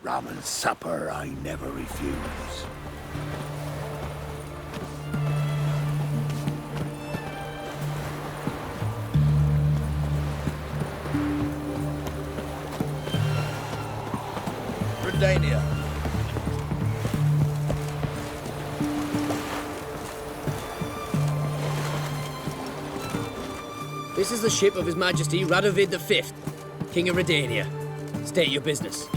Rum and supper I never refuse. Redania. This is the ship of His Majesty Radovid V, King of Redania. State your business.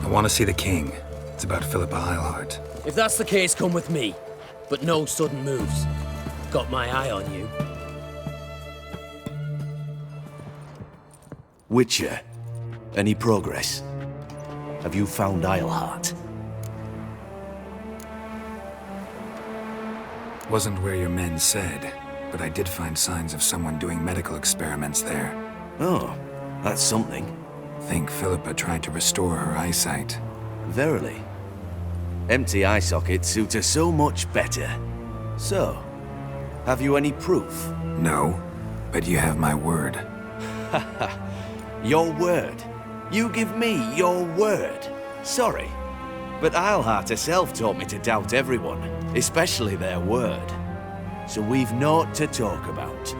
I want to see the king. It's about Philippa Eilhart. If that's the case, come with me. But no sudden moves. Got my eye on you. Witcher, any progress? Have you found Eilhart? Wasn't where your men said, but I did find signs of someone doing medical experiments there. Oh, that's something. Think Philippa tried to restore her eyesight. Verily. Empty eye sockets suit her so much better. So, have you any proof? No, but you have my word. Your word? You give me your word? Sorry, but Eilhart herself taught me to doubt everyone, especially their word. So we've naught to talk about.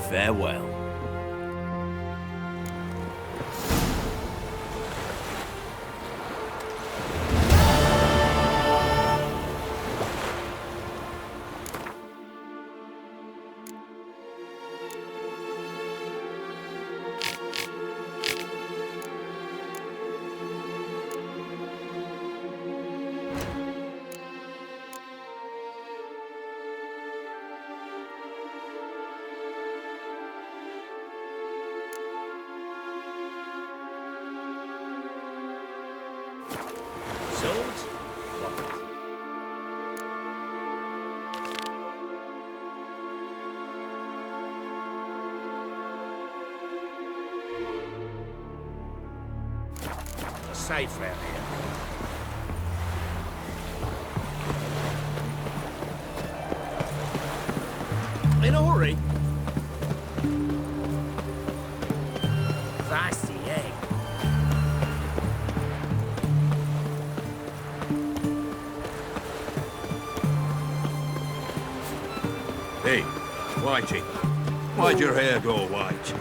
Farewell. Swords? Safe round here. In a hurry? Feisty, eh? Hey, Whitey. Why'd your hair go white?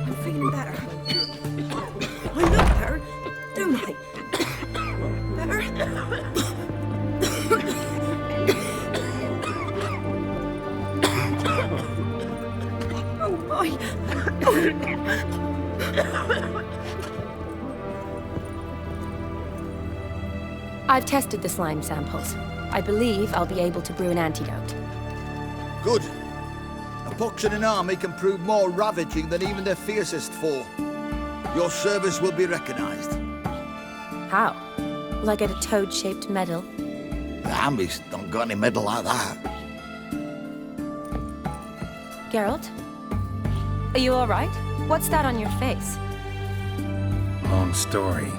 I'm feeling better. I look better, don't I? Better? Oh my! I've tested the slime samples. I believe I'll be able to brew an antidote. Good. A pox in an army can prove more ravaging than even their fiercest foe. Your service will be recognized. How? Will I get a toad-shaped medal? The armies don't got any medal like that. Geralt? Are you alright? What's that on your face? Long story.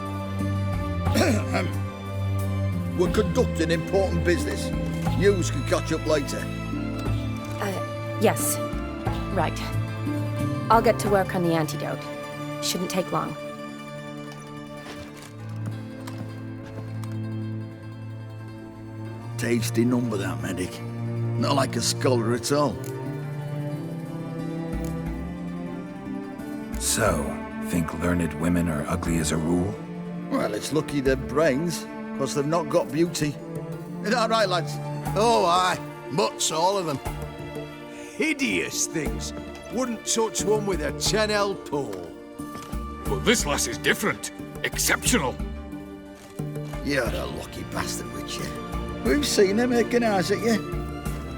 We're conducting important business. Yous can catch up later. Yes. Right. I'll get to work on the antidote. Shouldn't take long. Tasty number, that medic. Not like a scholar at all. So, think learned women are ugly as a rule? Well, it's lucky they've brains, because they've not got beauty. Is that right, lads? Oh, aye. Mutts, all of them. Hideous things. Wouldn't touch one with a 10L pole. But this lass is different. Exceptional. You're a lucky bastard, Witcher. We've seen her making eyes at you.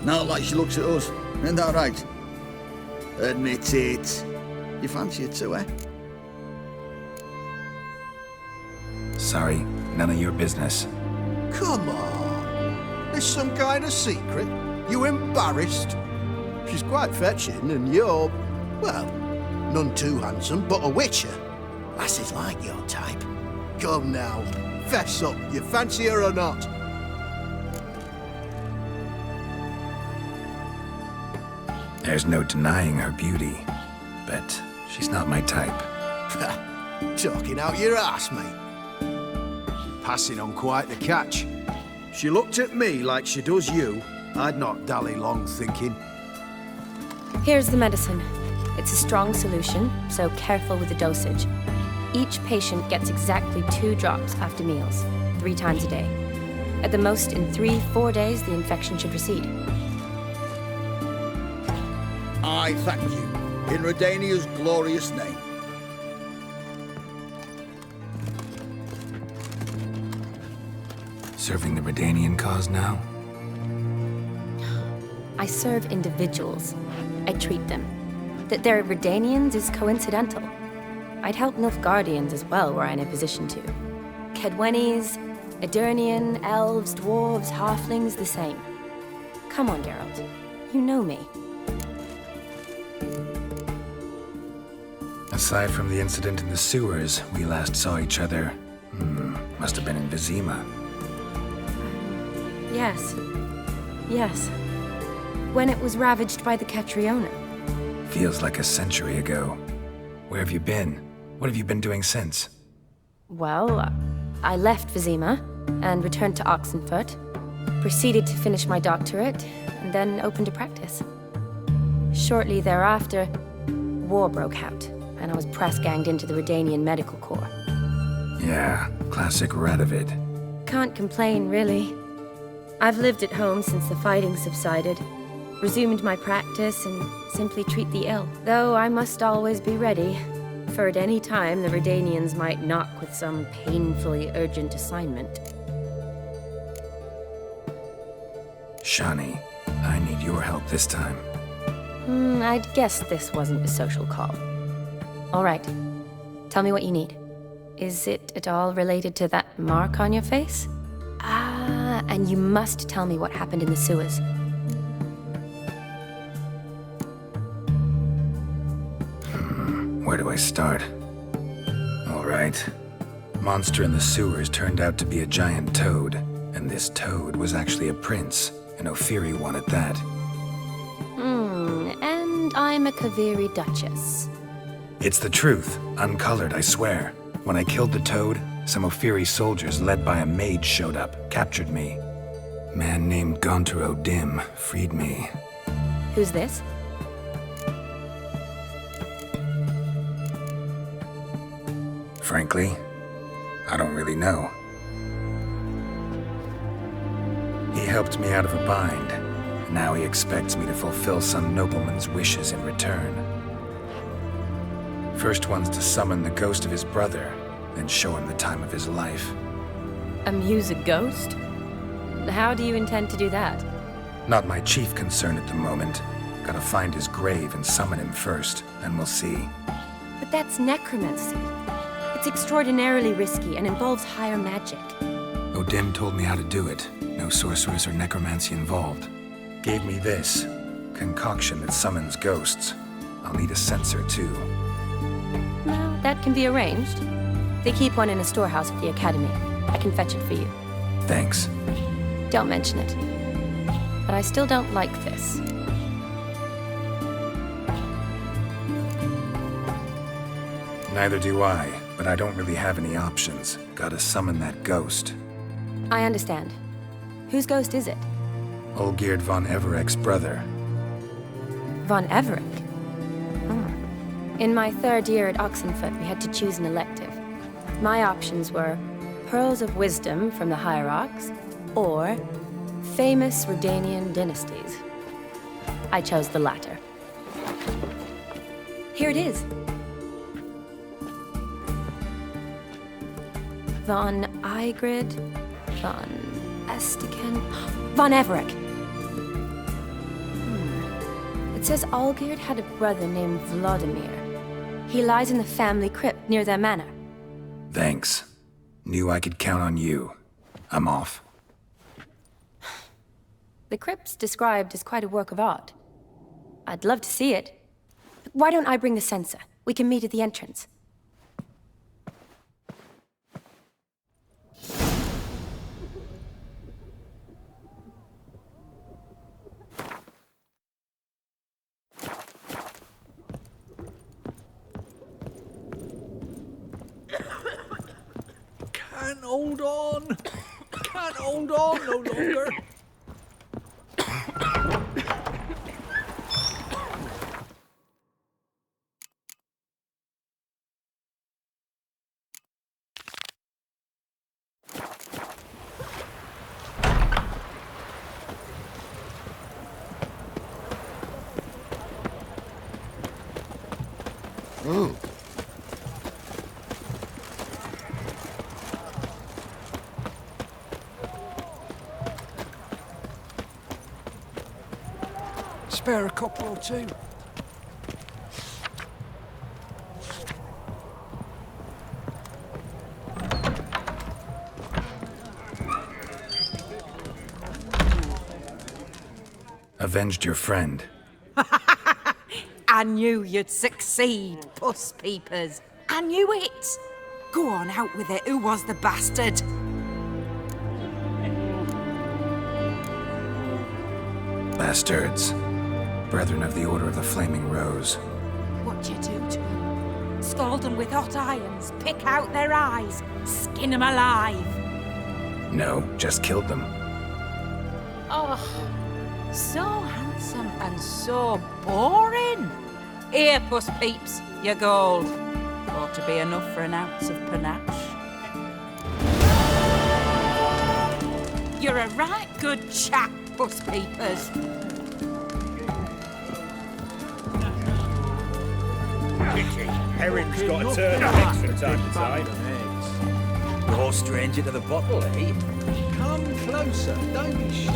Not like she looks at us. Isn't that right? Admit it. You fancy her too, eh? Sorry, none of your business. Come on. There's some kind of secret. You embarrassed? She's quite fetching, and you're, well, none too handsome, but a witcher. Lasses like your type. Come now, fess up, you fancy her or not? There's no denying her beauty, but she's not my type. Talking out your ass, mate. Passing on quite the catch. She looked at me like she does you. I'd not dally long thinking. Here's the medicine. It's a strong solution, so careful with the dosage. Each patient gets exactly 2 drops after meals, 3 times a day. At the most, in 3-4 days, the infection should recede. I thank you, in Redania's glorious name. Serving the Redanian cause now? I serve individuals. I treat them. That they're Redanians is coincidental. I'd help Nilfgaardians as well were I in a position to. Kedwenis, Edirnian, elves, dwarves, halflings, the same. Come on, Geralt. You know me. Aside from the incident in the sewers, we last saw each other. Must have been in Vizima. Yes. Yes. When it was ravaged by the Catriona. Feels like a century ago. Where have you been? What have you been doing since? Well, I left Vizima and returned to Oxenfurt. Proceeded to finish my doctorate, and then opened a practice. Shortly thereafter, war broke out, and I was press-ganged into the Redanian Medical Corps. Yeah, classic Radovid. Can't complain, really. I've lived at home since the fighting subsided, resumed my practice, and simply treat the ill. Though I must always be ready, for at any time the Redanians might knock with some painfully urgent assignment. Shani, I need your help this time. I'd guess this wasn't a social call. All right. Tell me what you need. Is it at all related to that mark on your face? Ah, and you must tell me what happened in the sewers. Where do I start? All right. Monster in the sewers turned out to be a giant toad, and this toad was actually a prince, an Ophiri one at that. And I'm a Kaviri Duchess. It's the truth, uncolored, I swear. When I killed the toad, some Ophiri soldiers led by a mage showed up, captured me. Man named Gontaro Dim freed me. Who's this? Frankly, I don't really know. He helped me out of a bind. Now he expects me to fulfill some nobleman's wishes in return. First one's to summon the ghost of his brother, then show him the time of his life. Amuse a ghost? How do you intend to do that? Not my chief concern at the moment. Gotta find his grave and summon him first, then we'll see. But that's necromancy. It's extraordinarily risky and involves higher magic. Odim told me how to do it. No sorceress or necromancy involved. Gave me this concoction that summons ghosts. I'll need a censer too. Well, that can be arranged. They keep one in a storehouse at the academy. I can fetch it for you. Thanks. Don't mention it. But I still don't like this. Neither do I, but I don't really have any options. Gotta summon that ghost. I understand. Whose ghost is it? Olgierd von Everek's brother. Von Everek? In my 3rd year at Oxenfurt, we had to choose an elective. My options were Pearls of Wisdom from the Hierarchs, or Famous Redanian Dynasties. I chose the latter. Here it is. Von Igrid, von Estiken, von Everek. It says Olgierd had a brother named Vladimir. He lies in the family crypt near their manor. Thanks. Knew I could count on you. I'm off. The crypt's described as quite a work of art. I'd love to see it. But why don't I bring the censer? We can meet at the entrance. Can't hold on. Can't hold on no longer. Oh. Spare a couple or two. Avenged your friend. I knew you'd succeed, puss peepers. I knew it. Go on, out with it. Who was the bastard? Bastards. Brethren of the Order of the Flaming Rose. What'd you do to them? Scald them with hot irons, pick out their eyes, skin them alive. No, just killed them. Oh, so handsome and so boring. Here, puss peeps, your gold. Ought to be enough for an ounce of panache. You're a right good chap, puss peepers. Erin's got to turn eggs from time to time. No stranger to the bottle, eh? Come closer, don't be shy.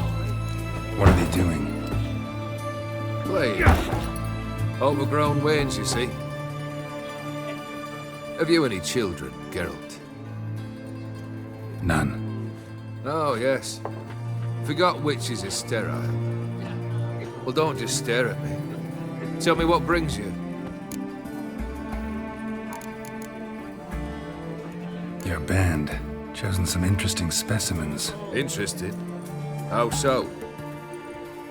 What are they doing? Playing. Overgrown wains, you see. Have you any children, Geralt? None. Oh, yes. Forgot witches are sterile. Well, don't just stare at me. Tell me what brings you. Your band. Chosen some interesting specimens. Interested? How so?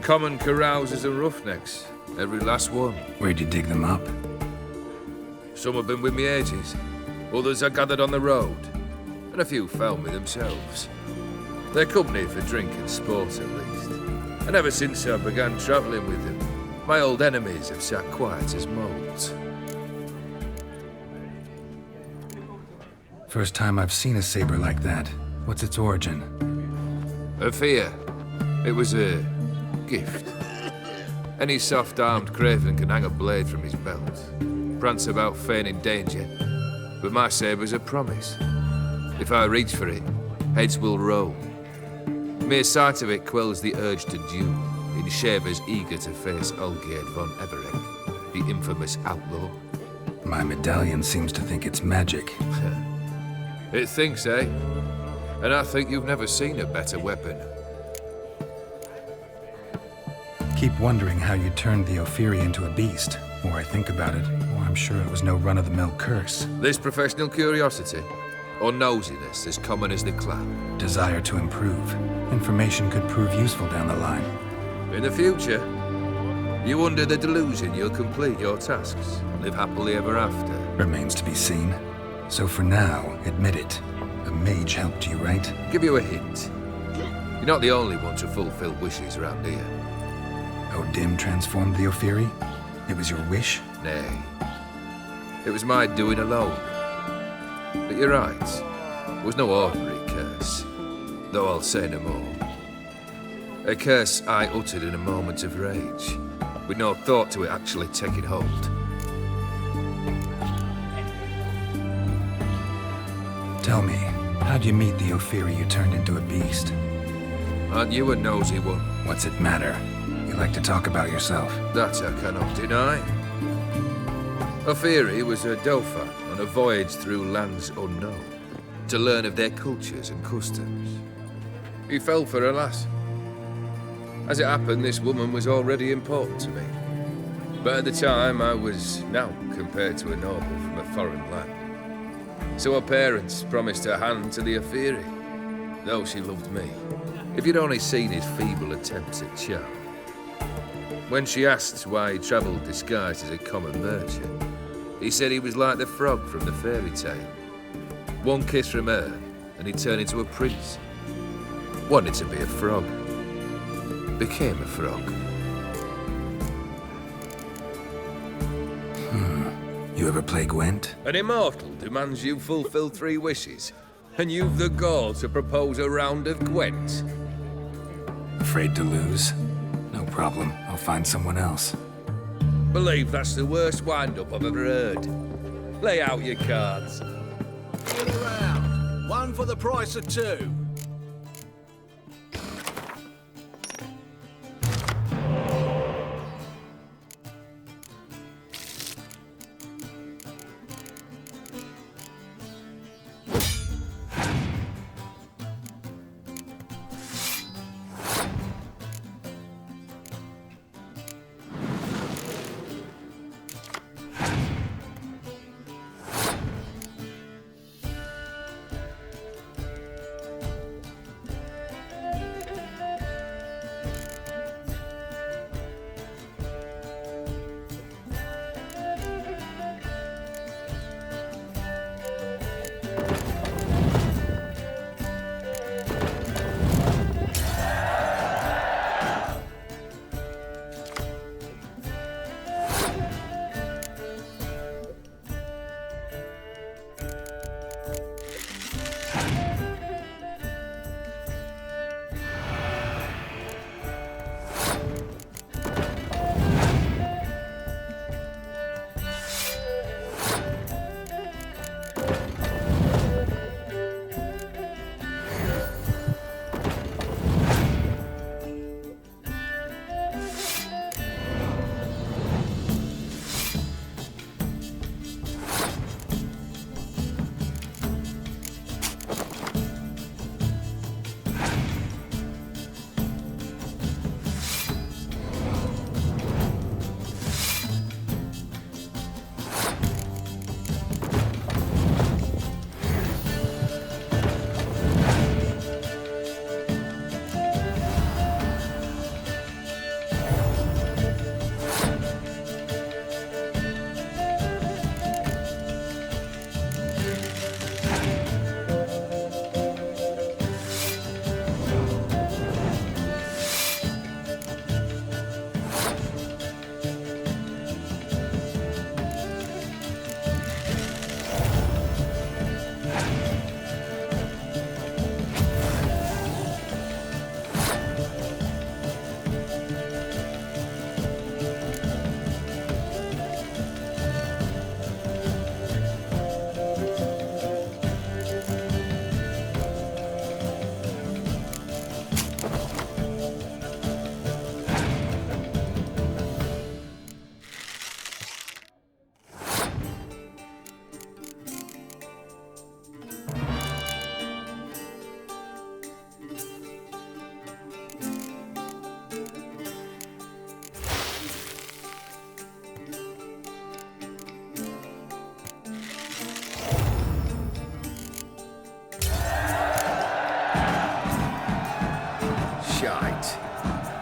Common carousers and roughnecks. Every last one. Where'd you dig them up? Some have been with me ages. Others I gathered on the road. And a few found me themselves. They're company for drink and sport, at least. And ever since I began travelling with them, my old enemies have sat quiet as moles. First time I've seen a saber like that. What's its origin? A fear. It was a gift. Any soft-armed craven can hang a blade from his belt, prance about feigning danger, but my saber's a promise. If I reach for it, heads will roll. Mere sight of it quells the urge to duel, in shavers eager to face Olgierd von Everett, the infamous outlaw. My medallion seems to think it's magic. It thinks, eh? And I think you've never seen a better weapon. Keep wondering how you turned the Ophiri into a beast. The more I think about it, the more I'm sure it was no run-of-the-mill curse. This professional curiosity, or nosiness as common as the clap. Desire to improve. Information could prove useful down the line. In the future, you under the delusion you'll complete your tasks, live happily ever after. Remains to be seen. So for now, admit it. A mage helped you, right? Give you a hint. You're not the only one to fulfill wishes around here. Odim transformed the Ophiri? It was your wish? Nay. It was my doing alone. But you're right. It was no ordinary curse. Though I'll say no more. A curse I uttered in a moment of rage, with no thought to it actually taking hold. Tell me, how'd you meet the Ophiri you turned into a beast? Aren't you a nosy one? What's it matter? You like to talk about yourself. That I cannot deny. Ophiri was a Dauphin on a voyage through lands unknown, to learn of their cultures and customs. He fell for a lass. As it happened, this woman was already important to me. But at the time, I was now compared to a noble from a foreign land. So her parents promised her hand to the Ophiri, though she loved me. If you'd only seen his feeble attempts at charm. When she asked why he travelled disguised as a common merchant, he said he was like the frog from the fairy tale. One kiss from her, and he turned into a prince. Wanted to be a frog. Became a frog. You ever play Gwent? An immortal demands you fulfill 3 wishes, and you've the gall to propose a round of Gwent. Afraid to lose? No problem. I'll find someone else. Believe that's the worst wind-up I've ever heard. Lay out your cards. Get around. 1 for the price of 2.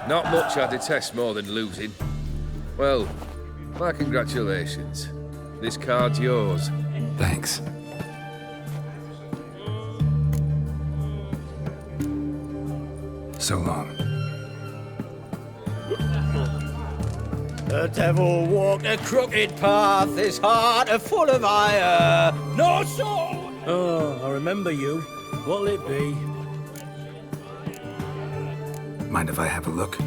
Not much I detest more than losing. Well, my congratulations. This card's yours. Thanks. So long. The devil walked a crooked path, his heart a full of ire. No soul! Oh, I remember you. What'll it be? Mind if I have a look?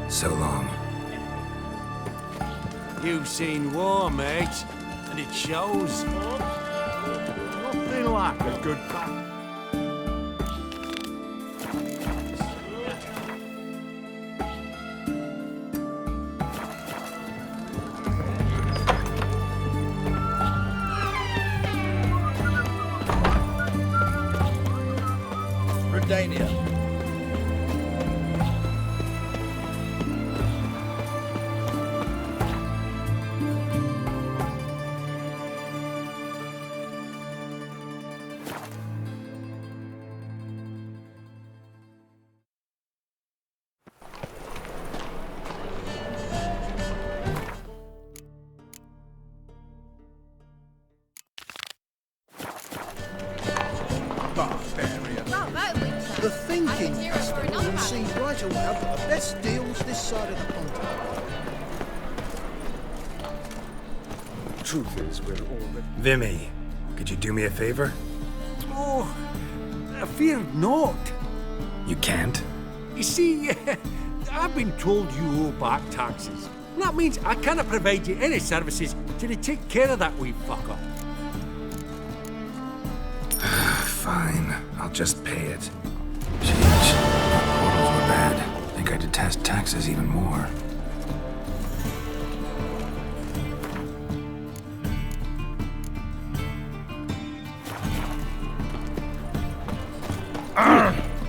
So long. You've seen war, mate, and it shows. Nothing like a good battle. The thinking customer will see right away I've got the best deals this side of the pond. Truth is, we're all... Vimy, could you do me a favor? Oh, I fear not. You can't? You see, I've been told you owe back taxes. And that means I cannot provide you any services till you take care of that wee fucker. Fine, I'll just pay it. Jeez, my portals were bad. I think I detest taxes even more.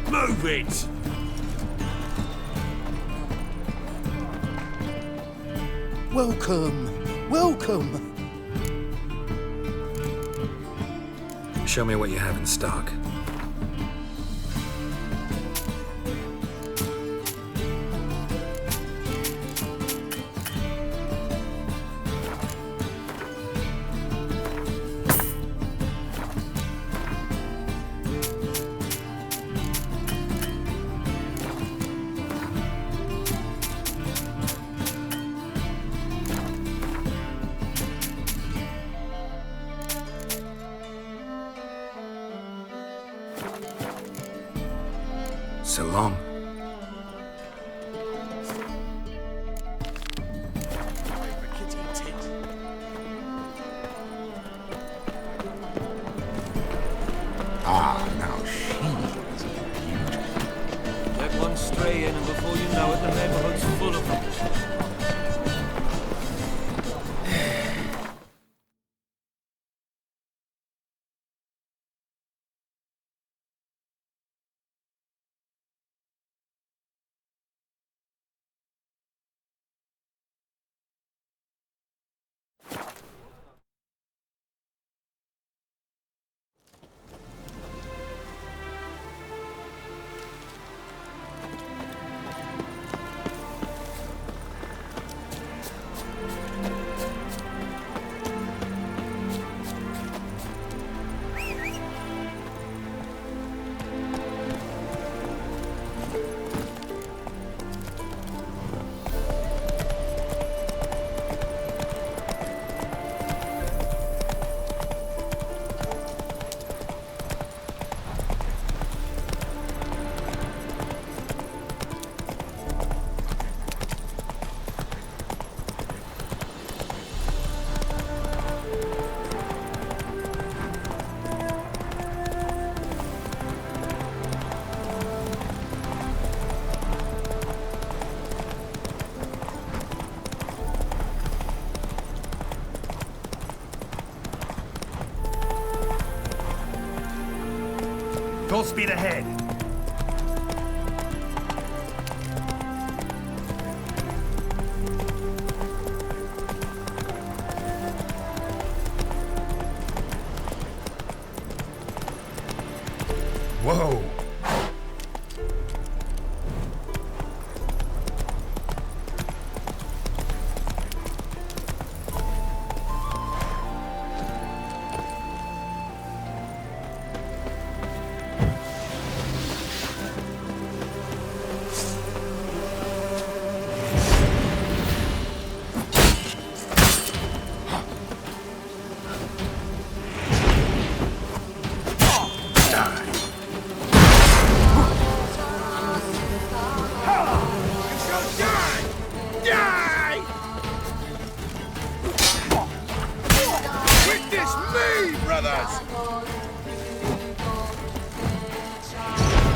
Move it! Welcome, welcome. Show me what you have in stock. So long. Ah, now she is beautiful. Let one stray in, and before you know it, the neighborhood's full of them. Full speed ahead. Whoa!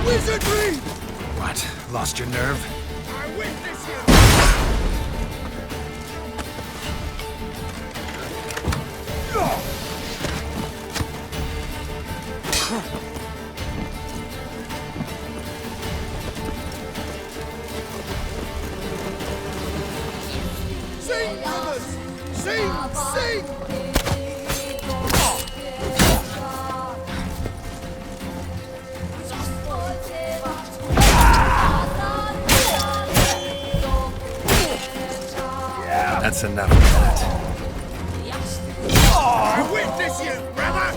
Wizardry! What? Lost your nerve? I witness you! Sing, brothers! Sing! Sing! That's enough of that. I witness you, brother!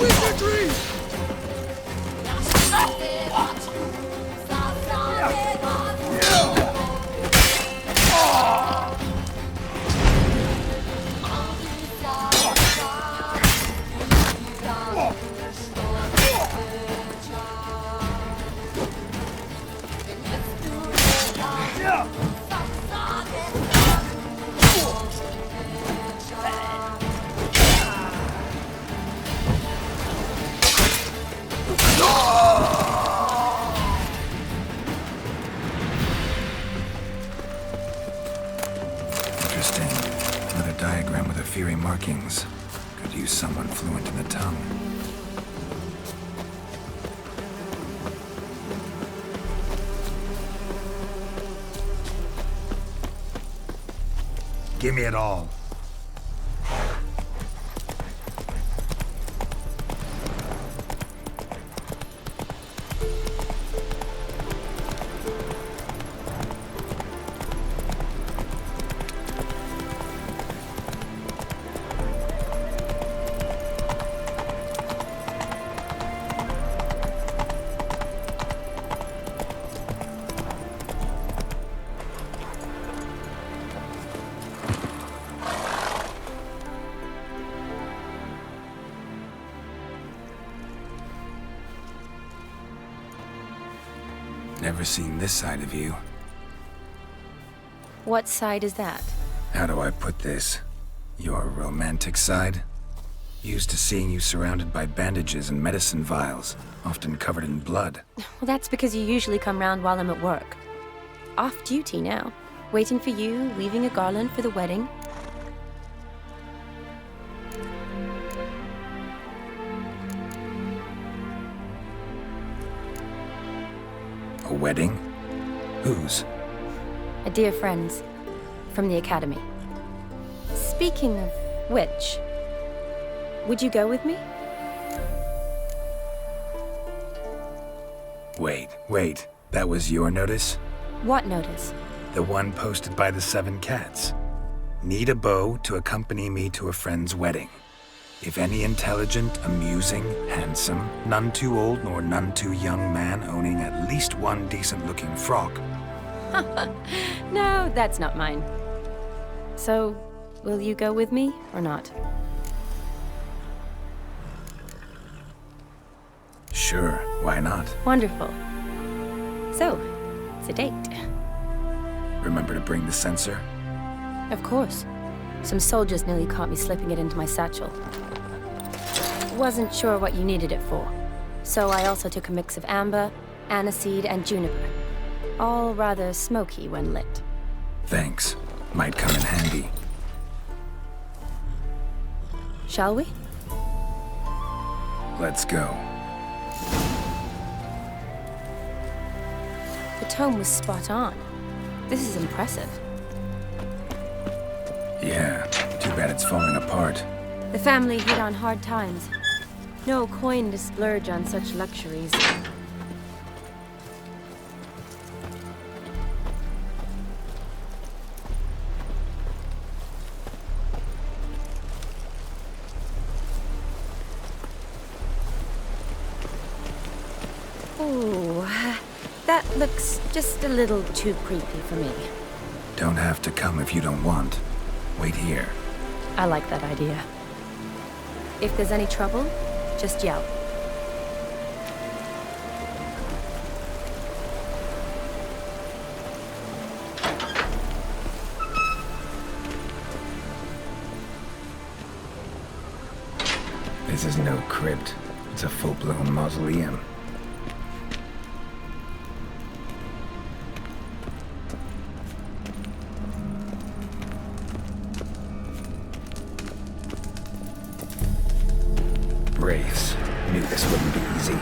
Wizardry! Interesting. Another diagram with Ophiri markings. Could use someone fluent in the tongue. Give me it all. Never seen this side of you. What side is that? How do I put this? Your romantic side? Used to seeing you surrounded by bandages and medicine vials, often covered in blood. Well, that's because you usually come round while I'm at work. Off duty now. Waiting for you, weaving a garland for the wedding. A wedding? Whose? A dear friend's. From the academy. Speaking of which, would you go with me? Wait. That was your notice? What notice? The one posted by the 7 cats. Need a beau to accompany me to a friend's wedding. If any intelligent, amusing, handsome, none too old nor none too young man owning at least one decent-looking frock. No, that's not mine. So, will you go with me or not? Sure, why not? Wonderful. So, it's a date. Remember to bring the censer? Of course. Some soldiers nearly caught me slipping it into my satchel. Wasn't sure what you needed it for, so I also took a mix of amber, aniseed, and juniper. All rather smoky when lit. Thanks. Might come in handy. Shall we? Let's go. The tome was spot on. This is impressive. Yeah, too bad it's falling apart. The family hit on hard times. No coin to splurge on such luxuries. Oh, that looks just a little too creepy for me. Don't have to come if you don't want. Wait here. I like that idea. If there's any trouble, just yell. This is no crypt. It's a full-blown mausoleum. Wraiths. Knew this wouldn't be easy.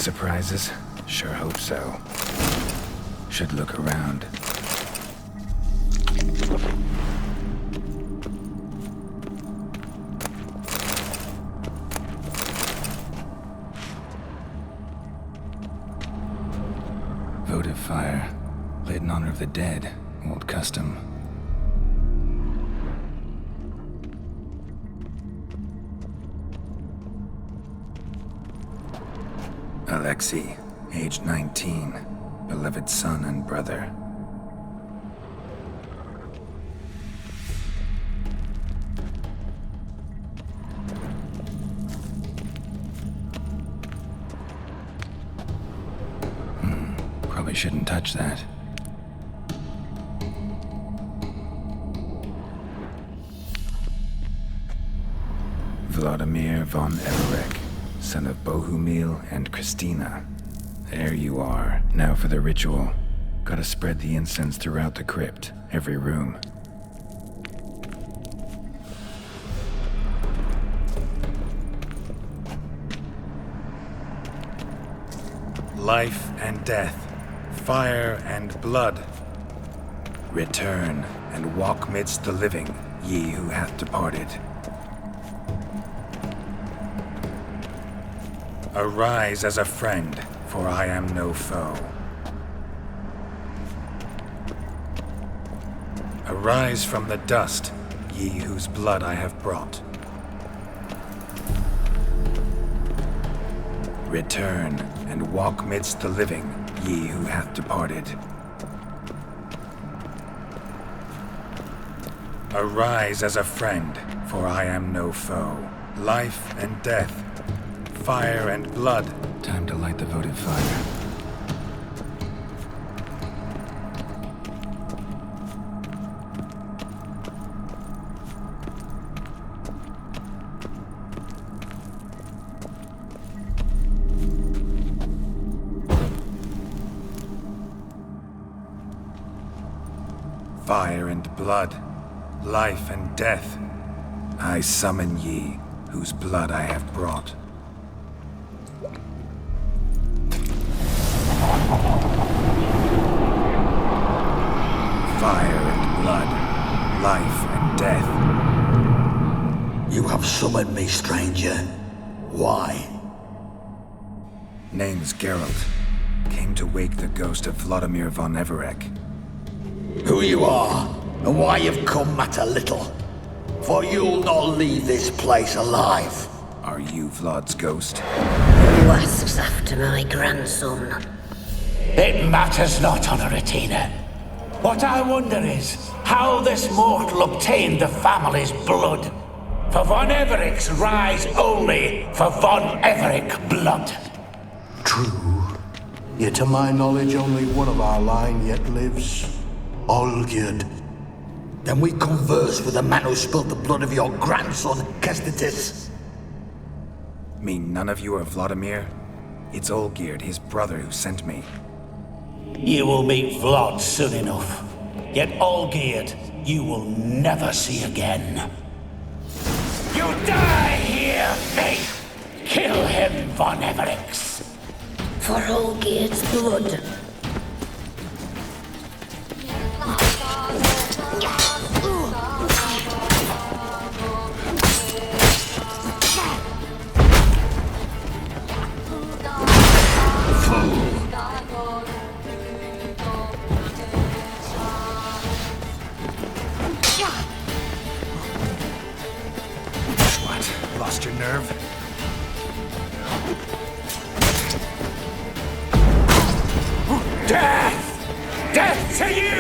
surprises? Sure hope so. Should look around. Votive fire. Lit in honor of the dead. Old custom. Alexei, age 19, beloved son and brother. Probably shouldn't touch that. Vladimir von Everek, son of Bohumil and Christina. There you are. Now for the ritual. Gotta spread the incense throughout the crypt, every room. Life and death, fire and blood. Return and walk midst the living, ye who hath departed. Arise as a friend, for I am no foe. Arise from the dust, ye whose blood I have brought. Return and walk midst the living, ye who hath departed. Arise as a friend, for I am no foe. Life and death, fire and blood. Time to light the votive fire. Fire and blood, life and death, I summon ye, whose blood I have brought. Fire and blood, life and death. You have summoned me, stranger. Why? Name's Geralt. Came to wake the ghost of Vladimir von Everek. Who you are, and why you've come matter little. For you'll not leave this place alive. Are you Vlad's ghost? Who asks after my grandson? It matters not, Honoratina. What I wonder is how this mortal obtained the family's blood. For von Everek's rise only for von Everek blood. True. Yet to my knowledge, only one of our line yet lives. Olgierd. Then we converse with the man who spilled the blood of your grandson, Kestitis. Mean none of you are Vladimir? It's Olgierd, his brother, who sent me. You will meet Vlad soon enough. Yet Olgierd, you will never see again. You die here, mate! Kill him, von Evereks! For Olgierd's blood. Lost your nerve? Death! Death to you!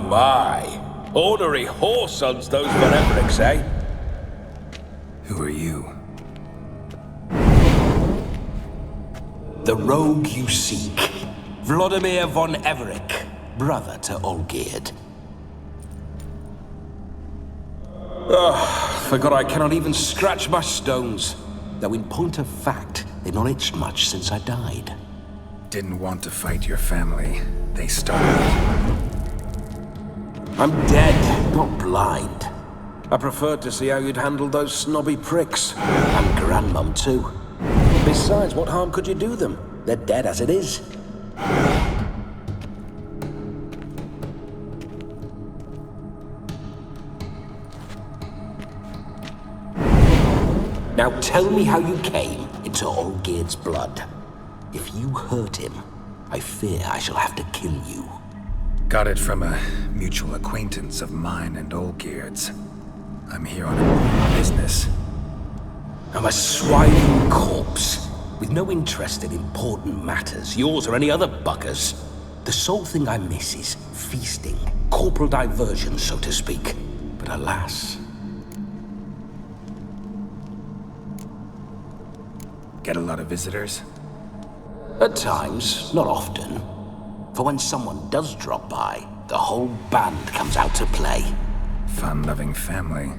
my. Ornery whoresons, those von Evericks, eh? Who are you? The rogue you seek. Vladimir von Everik, brother to Olgierd. Forgot I cannot even scratch my stones. Though in point of fact, they've not itched much since I died. Didn't want to fight your family. They starved. I'm dead, not blind. I preferred to see how you'd handle those snobby pricks. And Grandmum, too. Besides, what harm could you do them? They're dead as it is. Now tell me how you came into Olgierd's blood. If you hurt him, I fear I shall have to kill you. Got it from a mutual acquaintance of mine and Olgierd's. I'm here on a business. I'm a swiving corpse, with no interest in important matters, yours or any other buggers. The sole thing I miss is feasting, corporal diversion, so to speak. But alas... Get a lot of visitors? At times, not often. For when someone does drop by, the whole band comes out to play. Fun-loving family.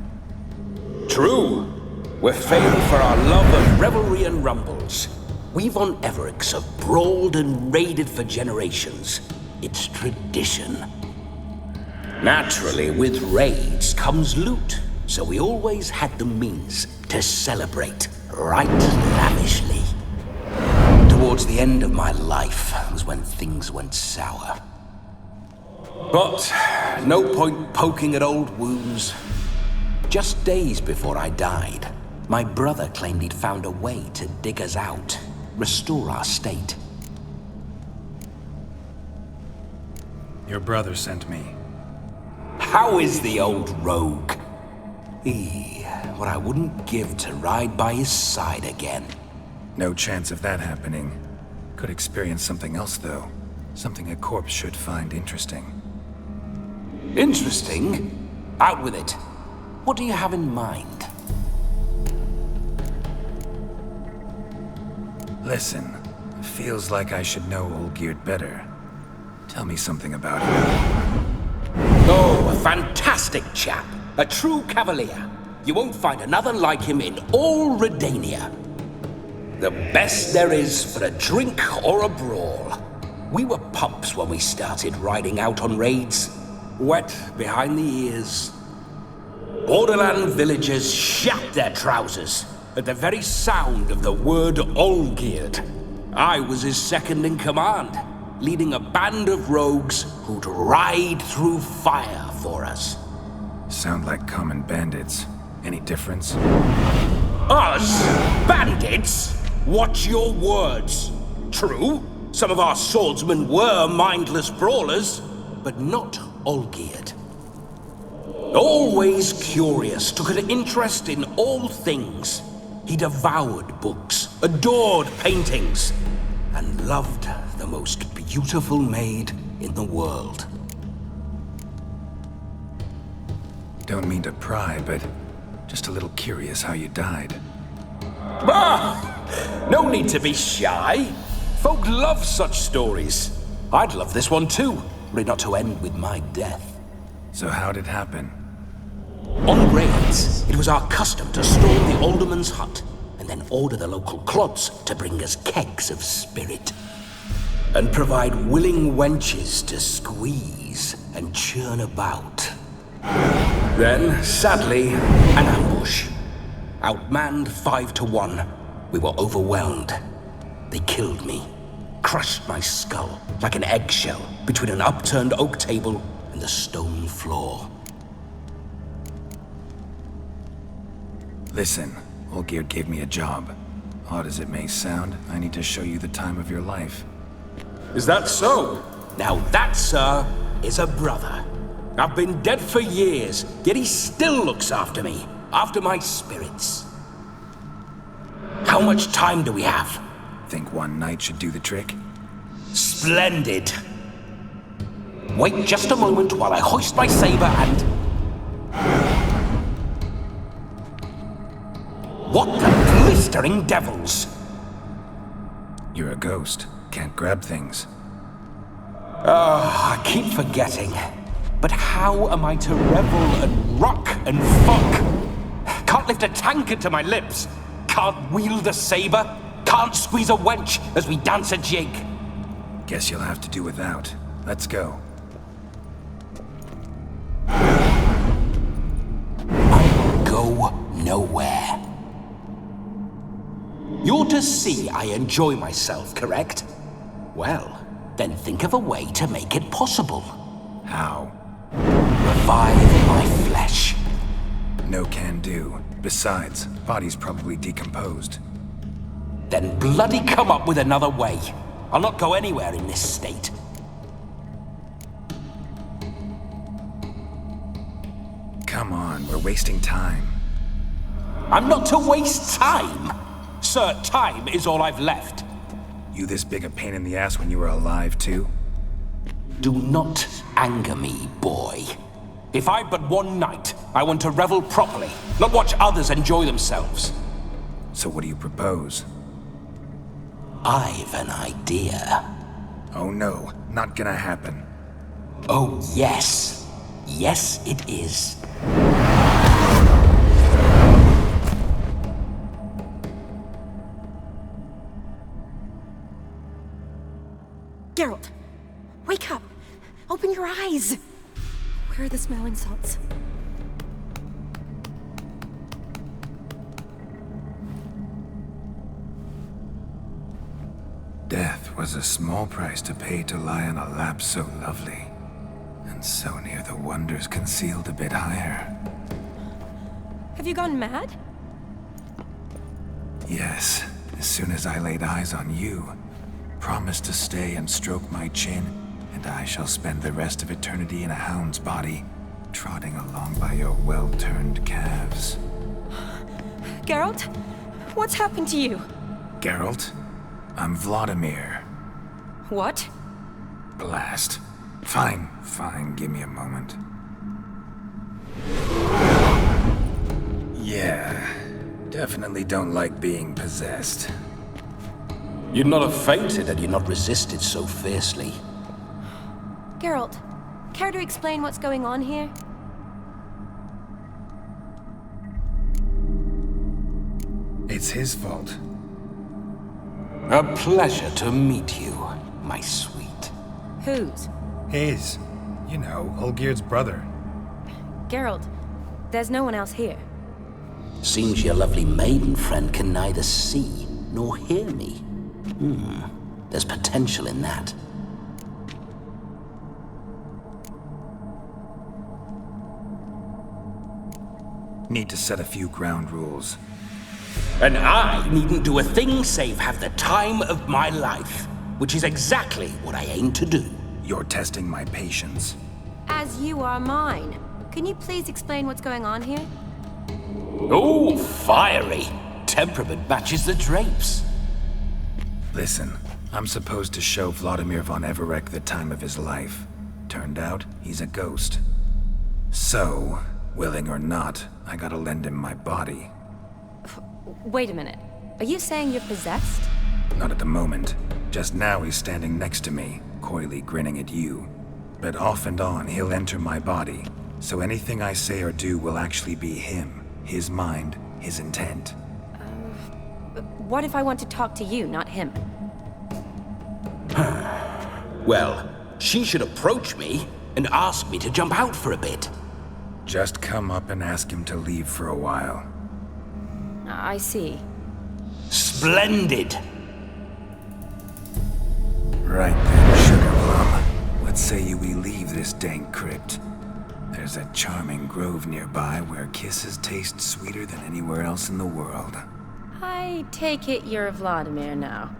True. We're famed for our love of revelry and rumbles. We von Evericks have brawled and raided for generations. It's tradition. Naturally, with raids comes loot, so we always had the means to celebrate right lavishly. Towards the end of my life was when things went sour. But no point poking at old wounds. Just days before I died, my brother claimed he'd found a way to dig us out, restore our state. Your brother sent me. How is the old rogue? What I wouldn't give to ride by his side again. No chance of that happening. Could experience something else, though. Something a corpse should find interesting. Interesting? Out with it. What do you have in mind? Listen, feels like I should know Olgierd better. Tell me something about him. Oh, a fantastic chap. A true cavalier. You won't find another like him in all Redania. The best there is for a drink or a brawl. We were pups when we started riding out on raids. Wet behind the ears. Borderland villagers shat their trousers at the very sound of the word Olgierd. I was his second in command, leading a band of rogues who'd ride through fire for us. Sound like common bandits. Any difference? Us? Bandits? Watch your words. True, some of our swordsmen were mindless brawlers, but not Olgierd. Always curious, took an interest in all things. He devoured books, adored paintings, and loved the most beautiful maid in the world. Don't mean to pry, but just a little curious how you died. No need to be shy. Folk love such stories. I'd love this one too, were it not to end with my death. So how'd it happen? On raids, it was our custom to storm the alderman's hut and then order the local clods to bring us kegs of spirit. And provide willing wenches to squeeze and churn about. Then, sadly, an ambush. Outmanned 5-1, we were overwhelmed. They killed me, crushed my skull like an eggshell between an upturned oak table and the stone floor. Listen, Olgierd gave me a job. Odd as it may sound, I need to show you the time of your life. Is that so? Now that, sir, is a brother. I've been dead for years, yet he still looks after me, after my spirits. How much time do we have? Think one night should do the trick? Splendid. Wait just a moment while I hoist my saber and... What the blistering devils? You're a ghost. Can't grab things. I keep forgetting. But how am I to revel and rock and fuck? Can't lift a tankard to my lips. Can't wield a saber. Can't squeeze a wench as we dance a jig. Guess you'll have to do without. Let's go. I'll go nowhere. You're to see I enjoy myself, correct? Well, then think of a way to make it possible. How? Revive my flesh. No can do. Besides, body's probably decomposed. Then bloody come up with another way. I'll not go anywhere in this state. Come on, we're wasting time. I'm not to waste time. Sir, time is all I've left. You this big a pain in the ass when you were alive, too? Do not anger me, boy. If I've but one night, I want to revel properly, not watch others enjoy themselves. So what do you propose? I've an idea. Oh no, not gonna happen. Oh yes. Yes, it is. Geralt, wake up! Open your eyes! Where are the smelling salts? Death was a small price to pay to lie on a lap so lovely, and so near the wonders concealed a bit higher. Have you gone mad? Yes, as soon as I laid eyes on you, promise to stay and stroke my chin, and I shall spend the rest of eternity in a hound's body, trotting along by your well-turned calves. Geralt? What's happened to you? Geralt? I'm Vladimir. What? Blast. Fine, give me a moment. Yeah, definitely don't like being possessed. You'd not have fainted had you not resisted so fiercely. Geralt, care to explain what's going on here? It's his fault. A pleasure to meet you, my sweet. Whose? His. You know, Olgierd's brother. Geralt, there's no one else here. Seems your lovely maiden friend can neither see nor hear me. There's potential in that. Need to set a few ground rules. And I needn't do a thing save have the time of my life, which is exactly what I aim to do. You're testing my patience. As you are mine. Can you please explain what's going on here? Oh, fiery. Temperament matches the drapes. Listen, I'm supposed to show Vladimir von Everec the time of his life. Turned out, he's a ghost. So, willing or not, I gotta lend him my body. Wait a minute. Are you saying you're possessed? Not at the moment. Just now he's standing next to me, coyly grinning at you. But off and on, he'll enter my body. So anything I say or do will actually be him. His mind, his intent. What if I want to talk to you, not him? Well, she should approach me and ask me to jump out for a bit. Just come up and ask him to leave for a while. I see. Splendid! Right then, sugar plum. What say you we leave this dank crypt? There's a charming grove nearby where kisses taste sweeter than anywhere else in the world. I take it you're Vladimir now.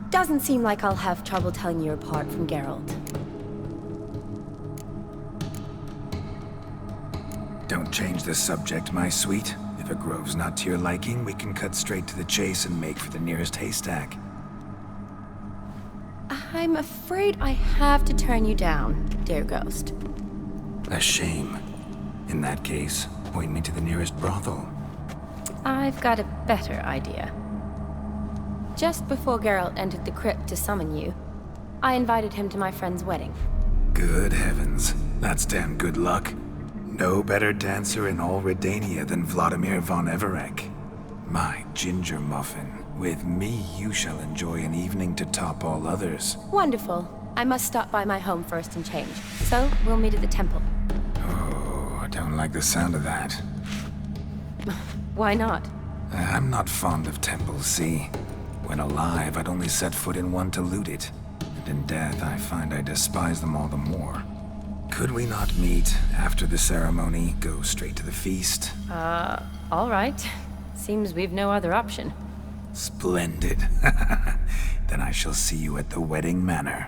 Doesn't seem like I'll have trouble telling you apart from Geralt. Don't change the subject, my sweet. If a grove's not to your liking, we can cut straight to the chase and make for the nearest haystack. I'm afraid I have to turn you down, dear ghost. A shame. In that case, point me to the nearest brothel. I've got a better idea. Just before Geralt entered the crypt to summon you, I invited him to my friend's wedding. Good heavens. That's damn good luck. No better dancer in all Redania than Vladimir von Everec. My ginger muffin. With me, you shall enjoy an evening to top all others. Wonderful. I must stop by my home first and change. So, we'll meet at the temple. Oh, I don't like the sound of that. Why not? I'm not fond of temples, see? When alive, I'd only set foot in one to loot it. And in death, I find I despise them all the more. Could we not meet after the ceremony, go straight to the feast? All right. Seems we've no other option. Splendid. Then I shall see you at the wedding manor.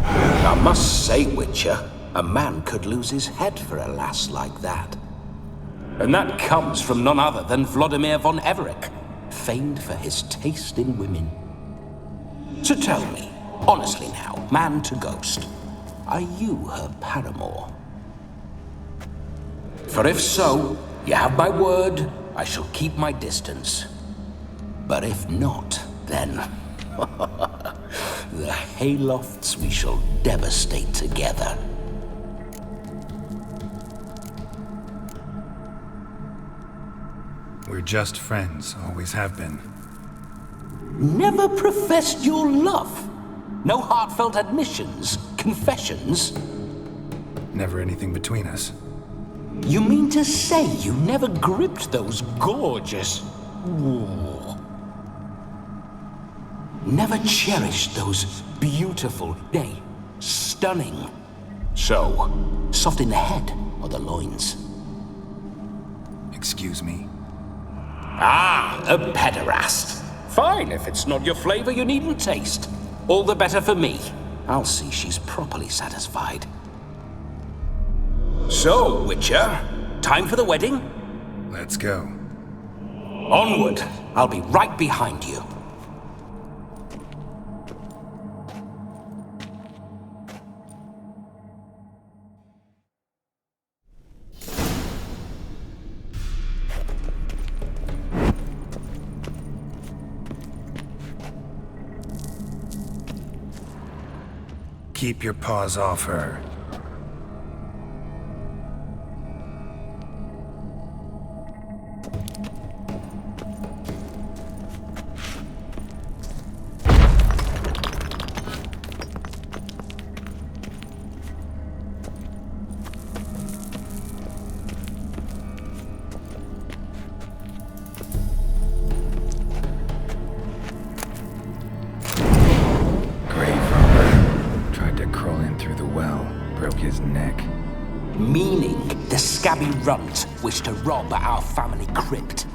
I must say, Witcher, a man could lose his head for a lass like that. And that comes from none other than Vladimir von Everec, famed for his taste in women. So tell me, honestly now, man to ghost, are you her paramour? For if so, you have my word, I shall keep my distance. But if not, then the haylofts we shall devastate together. We're just friends, always have been. Never professed your love? No heartfelt admissions, confessions? Never anything between us. You mean to say you never gripped those gorgeous... Ooh. Never cherished those beautiful, nay, stunning... So, soft in the head or the loins? Excuse me? Ah, a pederast. Fine, if it's not your flavor, you needn't taste. All the better for me. I'll see she's properly satisfied. So, Witcher, time for the wedding? Let's go. Onward. I'll be right behind you. Keep your paws off her. Meaning the scabby runt wished to rob our family crypt.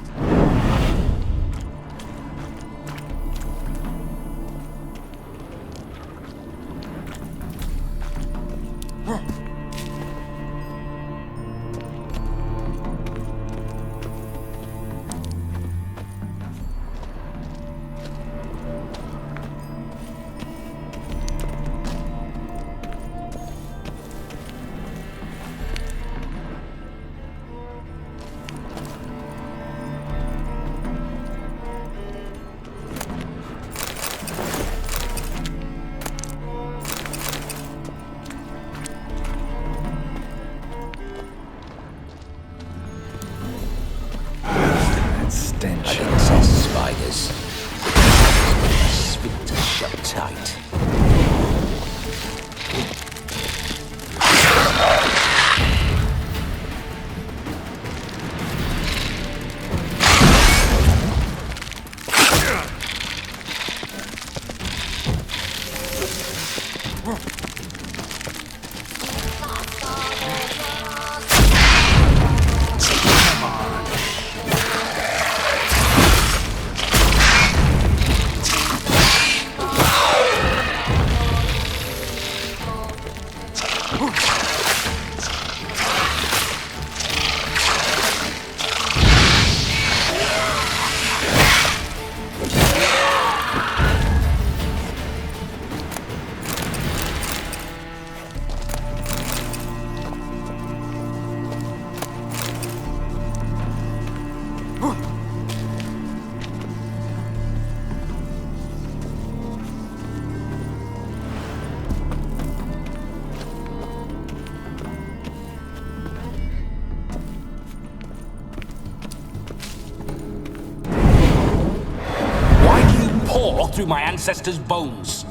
through my ancestors' bones.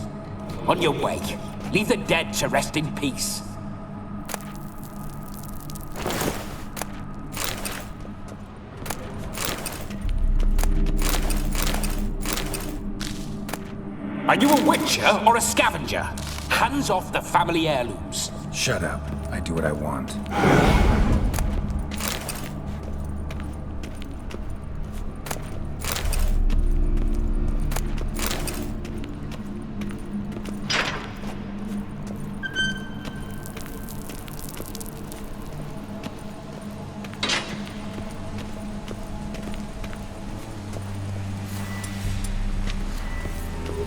On your way. Leave the dead to rest in peace. Are you a witcher or a scavenger? Hands off the family heirlooms. Shut up. I do what I want.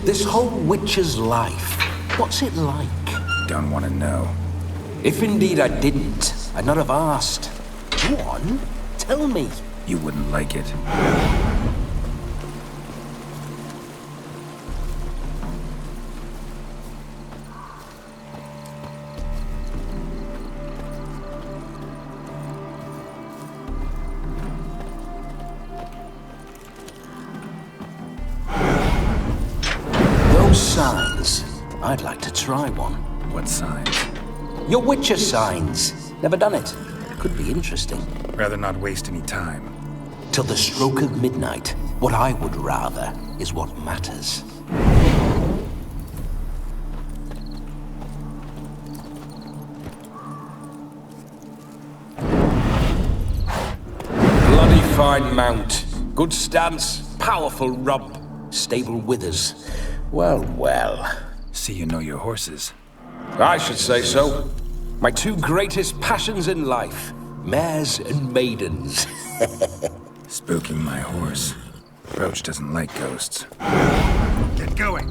This whole witcher's life, what's it like? Don't want to know. If indeed I didn't, I'd not have asked. Go on, tell me. You wouldn't like it. Signs. I'd like to try one. What signs? Your Witcher signs. Never done it. Could be interesting. Rather not waste any time. Till the stroke of midnight. What I would rather is what matters. Bloody fine mount. Good stance. Powerful rump. Stable withers. Well, well. See you know your horses. I should say so. My two greatest passions in life. Mares and maidens. Spooking my horse. Roach doesn't like ghosts. Get going.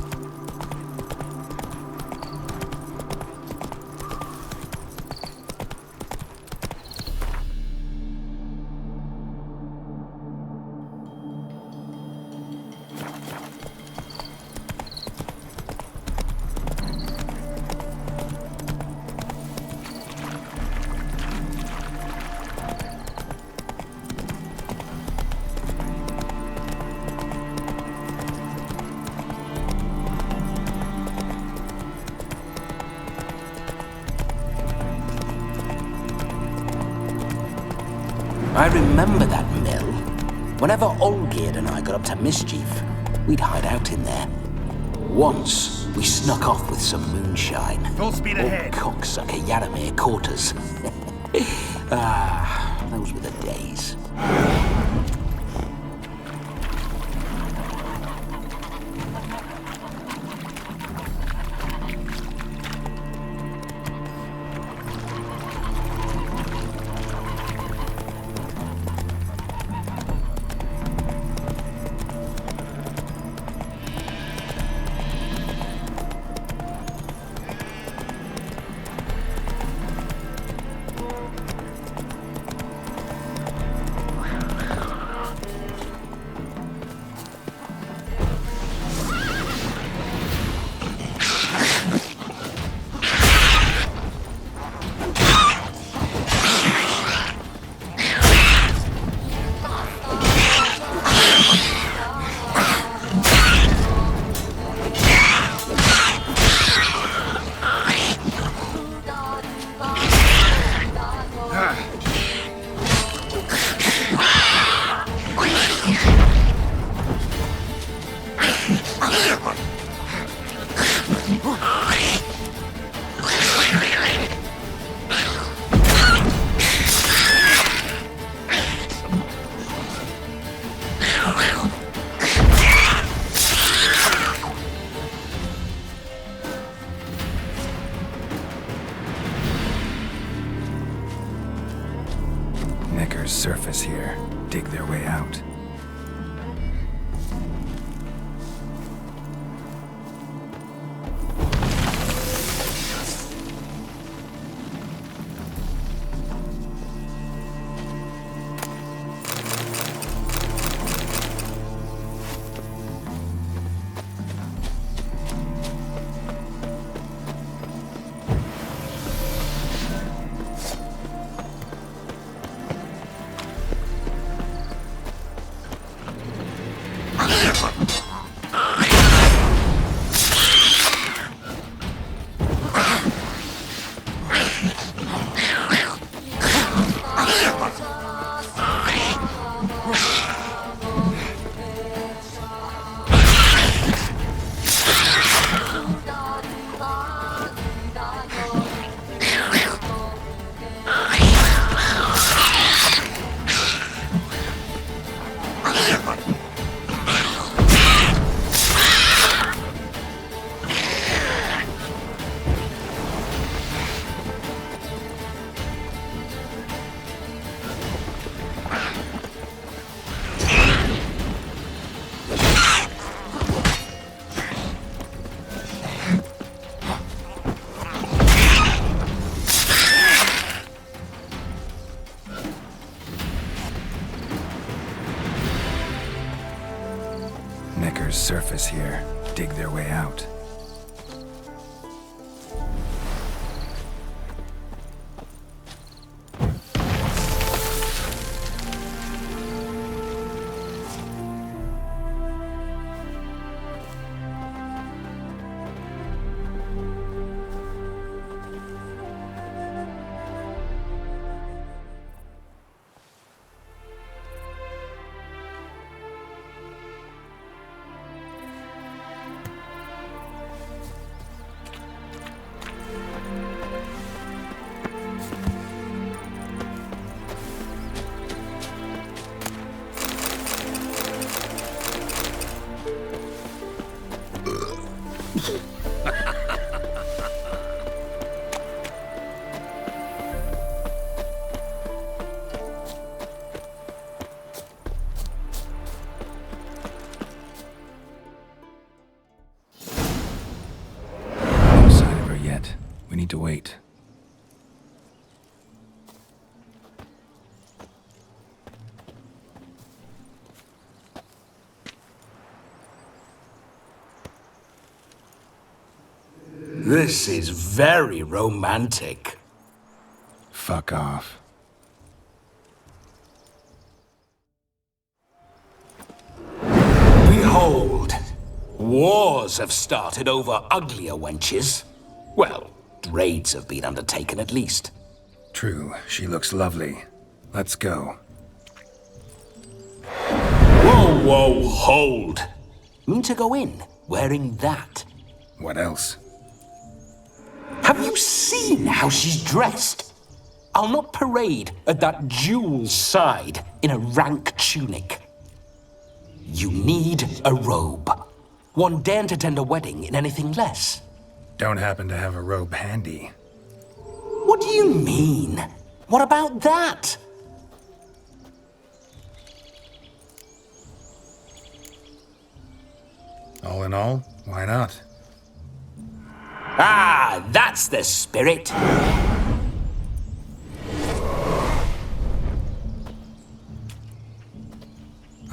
I remember that mill. Whenever Olgierd and I got up to mischief, we'd hide out in there. Once, we snuck off with some moonshine. Full speed ahead. Old cocksucker Yaramir caught us. Those were the days. Surface here, dig their way out. sewer's surface here, dig their way out. We need to wait. This is very romantic. Fuck off. Behold, wars have started over uglier wenches. Well, raids have been undertaken at least. True, she looks lovely. Let's go. Whoa, whoa, hold. Mean to go in wearing that? What else? Have you seen how she's dressed? I'll not parade at that jewel's side in a rank tunic. You need a robe. One daren't attend a wedding in anything less. Don't happen to have a robe handy. What do you mean? What about that? All in all, why not? Ah, that's the spirit.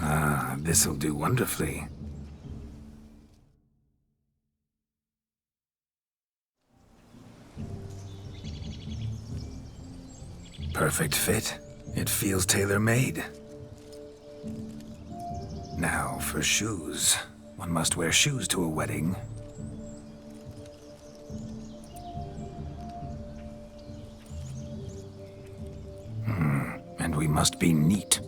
Ah, this'll do wonderfully. Perfect fit. It feels tailor-made. Now for shoes. One must wear shoes to a wedding. And we must be neat.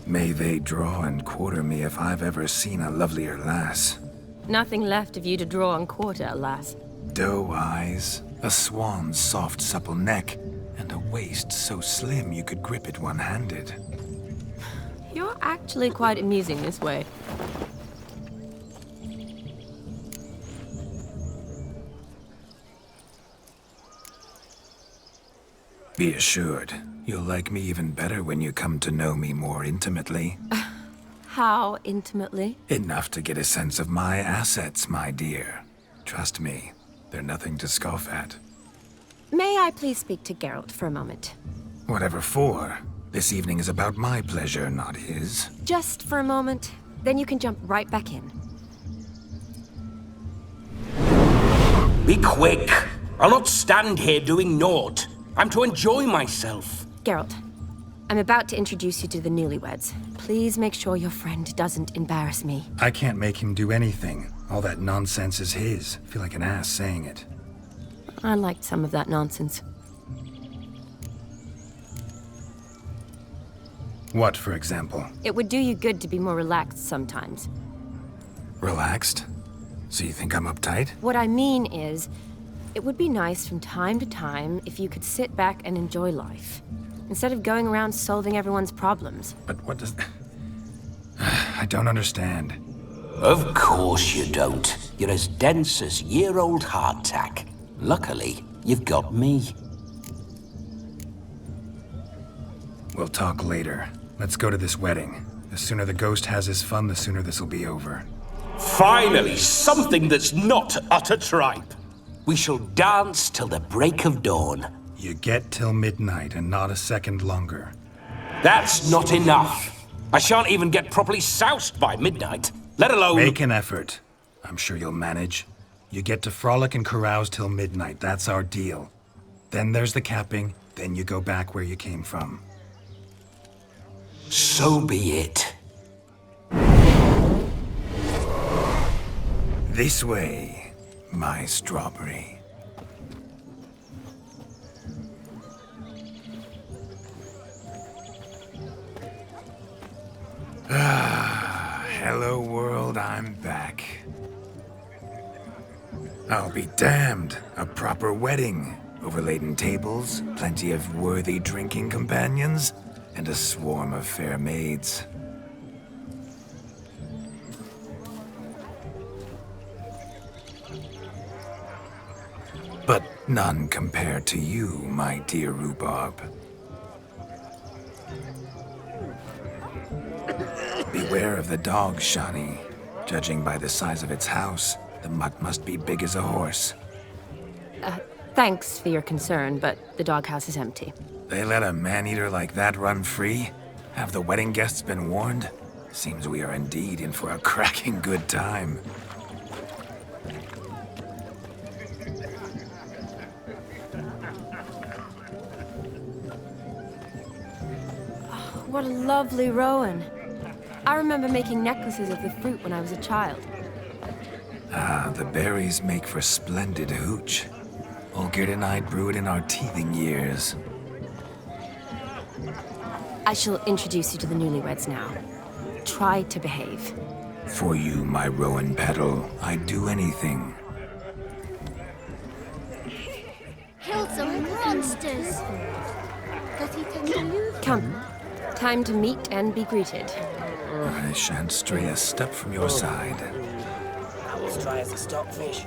May they draw and quarter me if I've ever seen a lovelier lass. Nothing left of you to draw and quarter, alas. Doe eyes, a swan's soft supple neck, and a waist so slim you could grip it one-handed. You're actually quite amusing this way. Be assured, you'll like me even better when you come to know me more intimately. How intimately? Enough to get a sense of my assets, my dear. Trust me, they're nothing to scoff at. May I please speak to Geralt for a moment? Whatever for. This evening is about my pleasure, not his. Just for a moment, then you can jump right back in. Be quick. I'll not stand here doing naught. I'm to enjoy myself. Geralt, I'm about to introduce you to the newlyweds. Please make sure your friend doesn't embarrass me. I can't make him do anything. All that nonsense is his. I feel like an ass saying it. I liked some of that nonsense. What, for example? It would do you good to be more relaxed sometimes. Relaxed? So you think I'm uptight? What I mean is, it would be nice from time to time if you could sit back and enjoy life, instead of going around solving everyone's problems. But what does... I don't understand. Of course you don't. You're as dense as year-old hardtack. Luckily, you've got me. We'll talk later. Let's go to this wedding. The sooner the ghost has his fun, the sooner this'll be over. Finally, something that's not utter tripe. We shall dance till the break of dawn. You get till midnight and not a second longer. That's not enough. I shan't even get properly soused by midnight, let alone... Make an effort. I'm sure you'll manage. You get to frolic and carouse till midnight, that's our deal. Then there's the capping, then you go back where you came from. So be it. This way, my strawberry. Ah, hello world, I'm back. I'll be damned. A proper wedding. Overladen tables, plenty of worthy drinking companions, and a swarm of fair maids. But none compared to you, my dear rhubarb. Beware of the dog, Shani. Judging by the size of its house, the mutt must be big as a horse. Thanks for your concern, but the doghouse is empty. They let a man-eater like that run free? Have the wedding guests been warned? Seems we are indeed in for a cracking good time. Oh, what a lovely rowan. I remember making necklaces of the fruit when I was a child. Ah, the berries make for splendid hooch. Olgerd and I brewed in our teething years. I shall introduce you to the newlyweds now. Try to behave. For you, my rowan petal, I'd do anything. Killed some monsters. Come. Time to meet and be greeted. I shan't stray a step from your side. I will try as a stockfish.